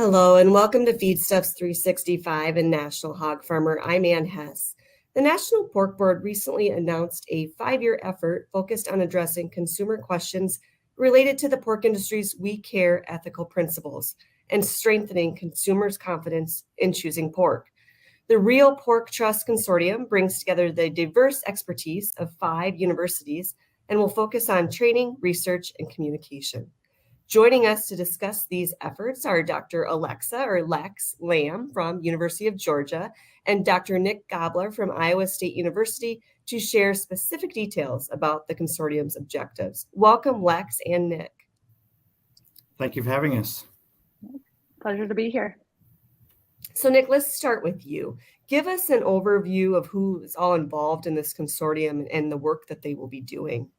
Hello and welcome to Feedstuffs 365 and National Hog Farmer. I'm Ann Hess. The National Pork Board recently announced a 5-year effort focused on addressing consumer questions related to the pork industry's We Care ethical principles and strengthening consumers' confidence in choosing pork. The Real Pork Trust Consortium brings together the diverse expertise of 5 universities and will focus on training, research, and communication. Joining us to discuss these efforts are Dr. Lex Lamm from University of Georgia and Dr. Nick Gabler from Iowa State University to share specific details about the consortium's objectives. Welcome, Lex and Nick. Thank you for having us. Pleasure to be here. So Nick, let's start with you. Give us an overview of who is all involved in this consortium and the work that they will be doing.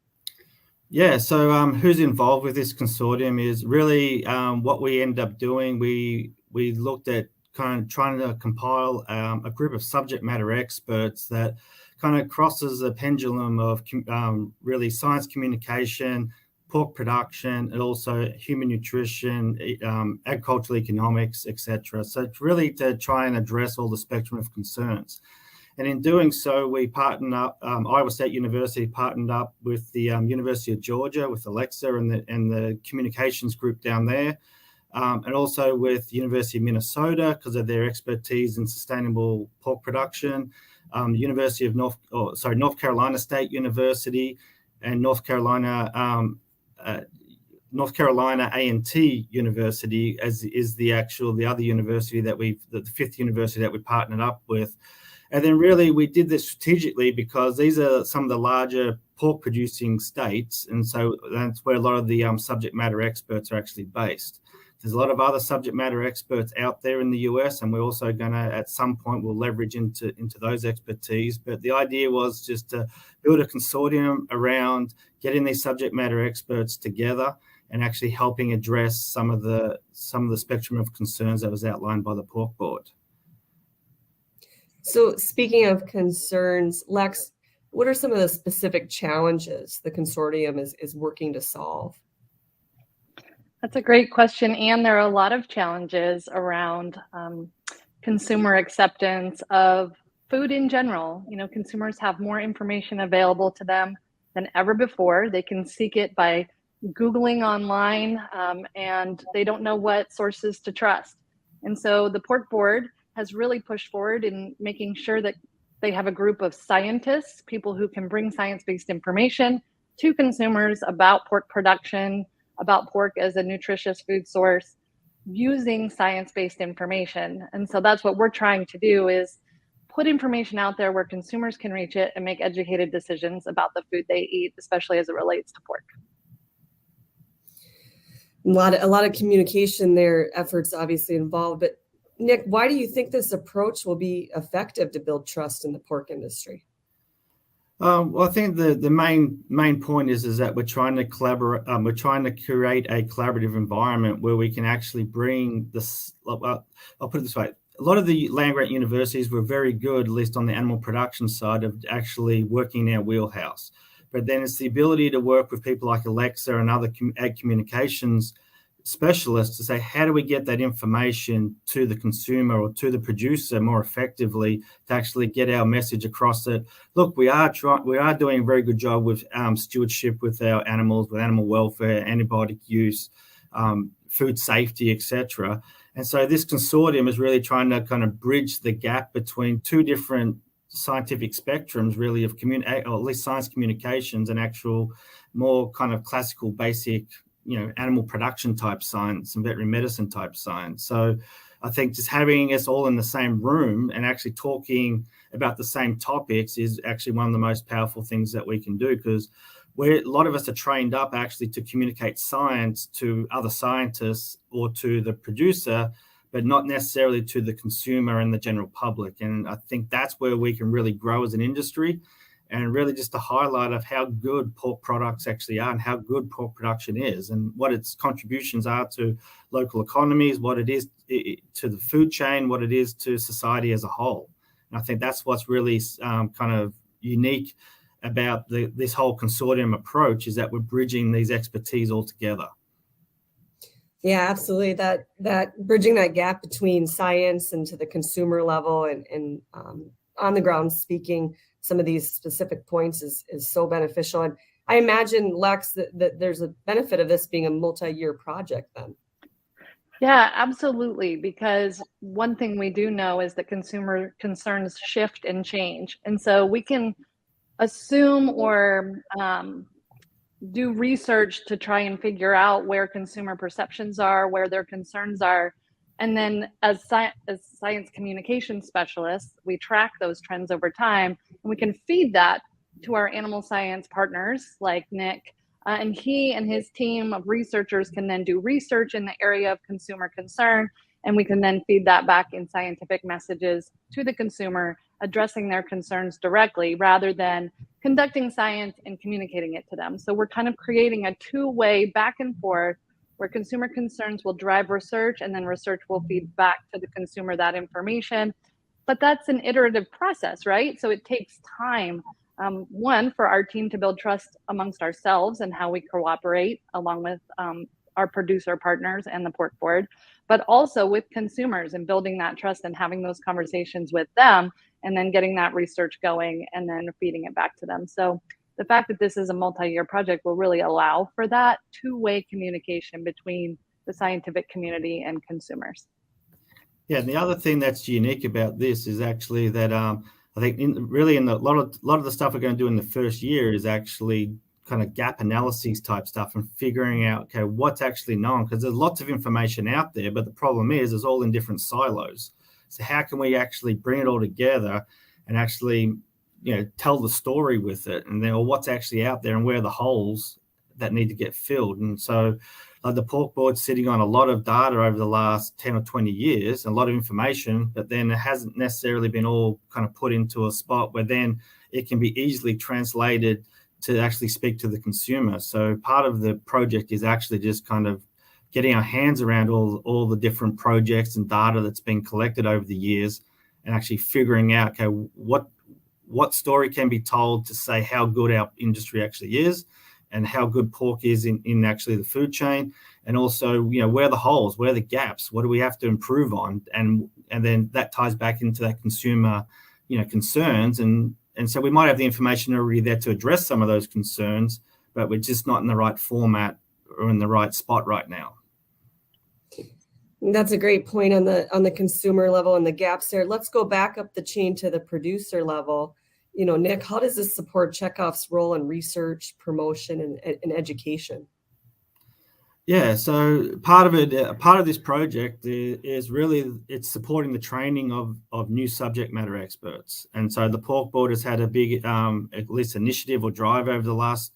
Yeah, so who's involved with this consortium is really what we end up doing. We looked at kind of trying to compile a group of subject matter experts that kind of crosses the pendulum of really science communication, pork production, and also human nutrition, agricultural economics, etc. So it's really to try and address all the spectrum of concerns. And in doing so, we partnered up, Iowa State University partnered up with the University of Georgia, with Alexa and the communications group down there, and also with the University of Minnesota because of their expertise in sustainable pork production, University of North Carolina State University, and North Carolina A&T University is the other university the fifth university that we partnered up with. And then really we did this strategically because these are some of the larger pork producing states. And so that's where a lot of the subject matter experts are actually based. There's a lot of other subject matter experts out there in the US, and we're also going to, at some point, we'll leverage into those expertise. But the idea was just to build a consortium around getting these subject matter experts together and actually helping address some of the spectrum of concerns that was outlined by the Pork Board. So speaking of concerns, Lex, what are some of the specific challenges the consortium is working to solve? That's a great question, and there are a lot of challenges around consumer acceptance of food in general. You know, consumers have more information available to them than ever before. They can seek it by Googling online, and they don't know what sources to trust. And so the Pork Board has really pushed forward in making sure that they have a group of scientists, people who can bring science-based information to consumers about pork production, about pork as a nutritious food source, using science-based information. And so that's what we're trying to do, is put information out there where consumers can reach it and make educated decisions about the food they eat, especially as it relates to pork. A lot of communication there, efforts obviously involved, but Nick, why do you think this approach will be effective to build trust in the pork industry? Well, I think the main point is that we're trying to collaborate. We're trying to create a collaborative environment where we can actually bring this. I'll put it this way: a lot of the land-grant universities were very good, at least on the animal production side, of actually working in our wheelhouse. But then it's the ability to work with people like Alexa and other ag communications specialists to say, how do we get that information to the consumer or to the producer more effectively to actually get our message across it? Look, we are doing a very good job with stewardship with our animals, with animal welfare, antibiotic use, food safety, etc. And so this consortium is really trying to kind of bridge the gap between two different scientific spectrums, really, of or at least science communications and actual more kind of classical basic animal production type science and veterinary medicine type science. So I think just having us all in the same room and actually talking about the same topics is actually one of the most powerful things that we can do, because a lot of us are trained up actually to communicate science to other scientists or to the producer, but not necessarily to the consumer and the general public. And I think that's where we can really grow as an industry, and really just a highlight of how good pork products actually are and how good pork production is and what its contributions are to local economies, what it is to the food chain, what it is to society as a whole. And I think that's what's really kind of unique about this whole consortium approach, is that we're bridging these expertise all together. Yeah, absolutely. That bridging that gap between science and to the consumer level and on the ground speaking some of these specific points is so beneficial. And I imagine, Lex, that there's a benefit of this being a multi-year project then. Yeah, absolutely. Because one thing we do know is that consumer concerns shift and change. And so we can assume or do research to try and figure out where consumer perceptions are, where their concerns are. And then as science communication specialists, we track those trends over time, and we can feed that to our animal science partners like Nick. And he and his team of researchers can then do research in the area of consumer concern, and we can then feed that back in scientific messages to the consumer, addressing their concerns directly rather than conducting science and communicating it to them. So we're kind of creating a two-way back and forth where consumer concerns will drive research, and then research will feed back to the consumer that information. But that's an iterative process, right? So it takes time. One, for our team to build trust amongst ourselves and how we cooperate along with our producer partners and the pork board, but also with consumers and building that trust and having those conversations with them, and then getting that research going and then feeding it back to them. So the fact that this is a multi-year project will really allow for that two-way communication between the scientific community and consumers. Yeah, and the other thing that's unique about this is actually that I think a lot of the stuff we're going to do in the first year is actually kind of gap analyses type stuff and figuring out, okay, what's actually known, because there's lots of information out there, but the problem is it's all in different silos. So how can we actually bring it all together and actually, tell the story with it, and then what's actually out there and where are the holes that need to get filled. And so the pork board's sitting on a lot of data over the last 10 or 20 years, a lot of information, but then it hasn't necessarily been all kind of put into a spot where then it can be easily translated to actually speak to the consumer. So part of the project is actually just kind of getting our hands around all the different projects and data that's been collected over the years, and actually figuring out, okay, what story can be told to say how good our industry actually is and how good pork is in actually the food chain, and also, where are the holes, where are the gaps, what do we have to improve on, and then that ties back into that consumer, concerns, and so we might have the information already there to address some of those concerns, but we're just not in the right format or in the right spot right now. That's a great point on the consumer level and the gaps there. Let's go back up the chain to the producer level. Nick, how does this support Chekhov's role in research, promotion, and education? Yeah, so part of this project is really it's supporting the training of new subject matter experts, and so the pork board has had a big at least initiative or drive over the last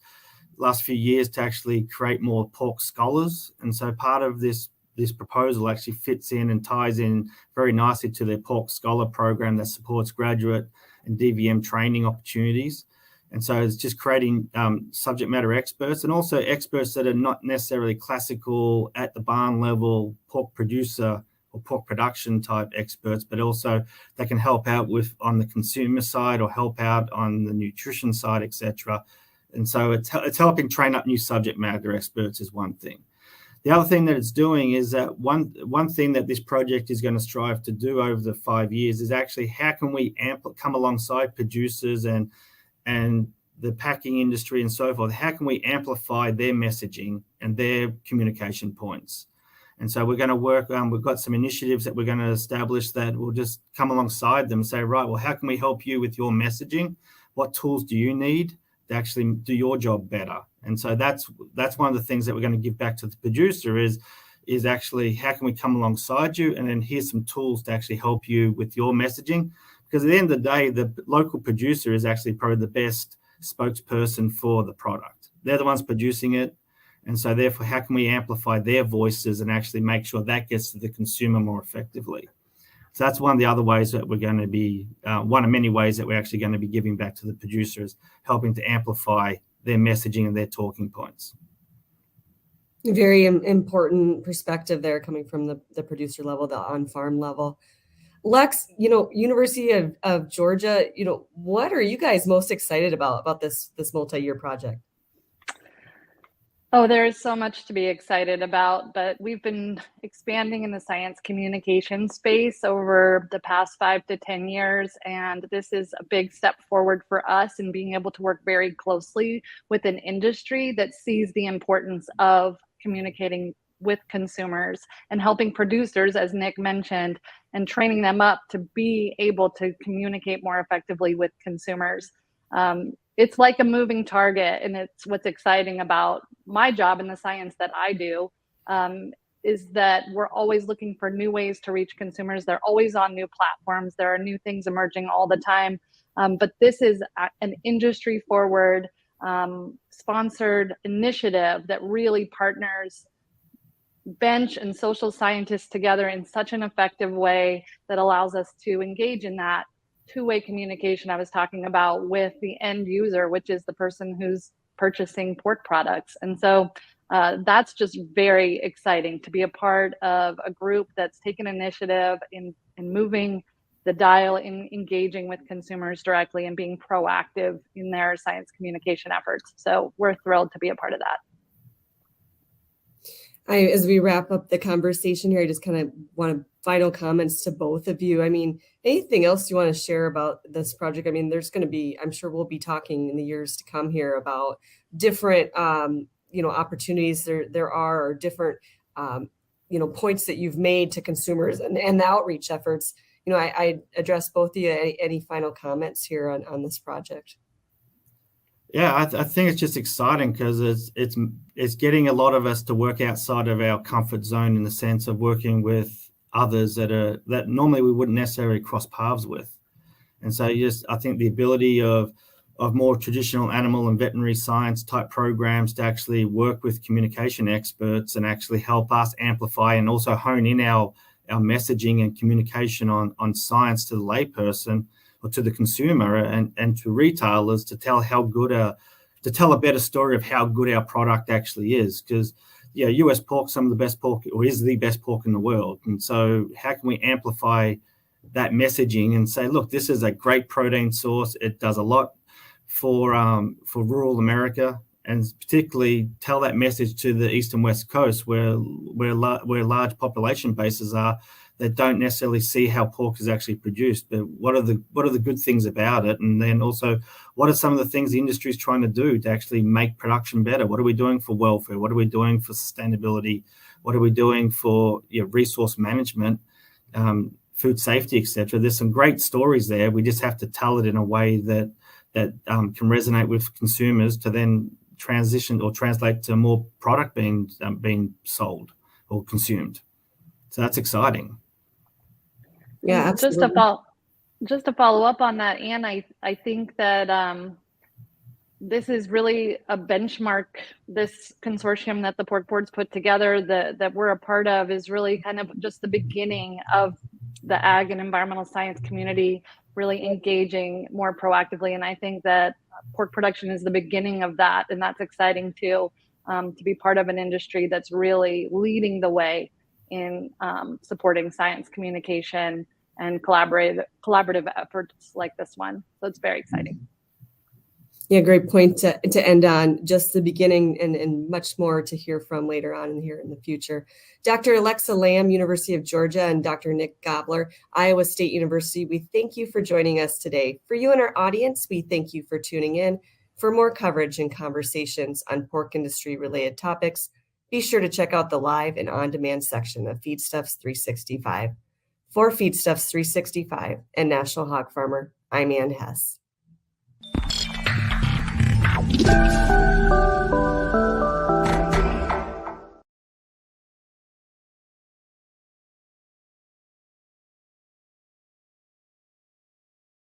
few years to actually create more pork scholars, and so part of this proposal actually fits in and ties in very nicely to their pork scholar program that supports graduate and DVM training opportunities. And so it's just creating subject matter experts, and also experts that are not necessarily classical at the barn level pork producer or pork production type experts, but also they can help out with on the consumer side or help out on the nutrition side, etc. And so it's helping train up new subject matter experts is one thing. The other thing that it's doing is that one thing that this project is going to strive to do over the 5 years is actually how can we come alongside producers and the packing industry and so forth, how can we amplify their messaging and their communication points? And so we're going to work, we've got some initiatives that we're going to establish that will just come alongside them and say, right, well, how can we help you with your messaging? What tools do you need to actually do your job better? And so that's one of the things that we're going to give back to the producer is actually how can we come alongside you, and then here's some tools to actually help you with your messaging. Because at the end of the day, the local producer is actually probably the best spokesperson for the product. They're the ones producing it. And so therefore, how can we amplify their voices and actually make sure that gets to the consumer more effectively? So that's one of the other ways that we're going to be, one of many ways that we're actually going to be giving back to the producers, helping to amplify their messaging and their talking points. Very important perspective there coming from the producer level, the on-farm level. Lex, University of Georgia, what are you guys most excited about this multi-year project? Oh, there is so much to be excited about, but we've been expanding in the science communication space over the past 5 to 10 years. And this is a big step forward for us in being able to work very closely with an industry that sees the importance of communicating with consumers and helping producers, as Nick mentioned, and training them up to be able to communicate more effectively with consumers. It's like a moving target, and it's what's exciting about my job and the science that I do, is that we're always looking for new ways to reach consumers. They're always on new platforms. There are new things emerging all the time. But this is an industry forward sponsored initiative that really partners bench and social scientists together in such an effective way that allows us to engage in that two-way communication I was talking about with the end user, which is the person who's purchasing pork products. And so that's just very exciting to be a part of a group that's taken initiative in moving the dial, in engaging with consumers directly and being proactive in their science communication efforts. So we're thrilled to be a part of that. As we wrap up the conversation here, I just kind of want final comments to both of you. I mean, anything else you want to share about this project? I mean, there's going to be, I'm sure we'll be talking in the years to come here about different, opportunities there are, or different, points that you've made to consumers and the outreach efforts. I address both of you. Any final comments here on this project? Yeah, I think it's just exciting because it's getting a lot of us to work outside of our comfort zone, in the sense of working with others that normally we wouldn't necessarily cross paths with. And so I think the ability of more traditional animal and veterinary science type programs to actually work with communication experts and actually help us amplify and also hone in our messaging and communication on science to the layperson, or to the consumer and to retailers, to tell a better story of how good our product actually is. Because US pork, some of the best pork, or is the best pork in the world. And so how can we amplify that messaging and say, look, this is a great protein source. It does a lot for rural America, and particularly tell that message to the East and West Coast where large population bases are, that don't necessarily see how pork is actually produced, but what are the good things about it, and then also what are some of the things the industry is trying to do to actually make production better? What are we doing for welfare? What are we doing for sustainability? What are we doing for resource management, food safety, etc.? There's some great stories there. We just have to tell it in a way that can resonate with consumers, to then transition or translate to more product being sold or consumed. So that's exciting. Yeah, absolutely. Just to follow up on that, Anne, I think that this is really a benchmark. This consortium that the Pork Board's put together, that we're a part of, is really kind of just the beginning of the ag and environmental science community really engaging more proactively. And I think that pork production is the beginning of that, and that's exciting too, to be part of an industry that's really leading the way in supporting science communication and collaborative efforts like this one. So it's very exciting. Yeah, great point to end on. Just the beginning, and much more to hear from later on and here in the future. Dr. Alexa Lamm, University of Georgia, and Dr. Nick Gabler, Iowa State University, we thank you for joining us today. For you and our audience, we thank you for tuning in. For more coverage and conversations on pork industry related topics, be sure to check out the live and on-demand section of Feedstuffs 365. For Feedstuffs 365 and National Hog Farmer, I'm Ann Hess.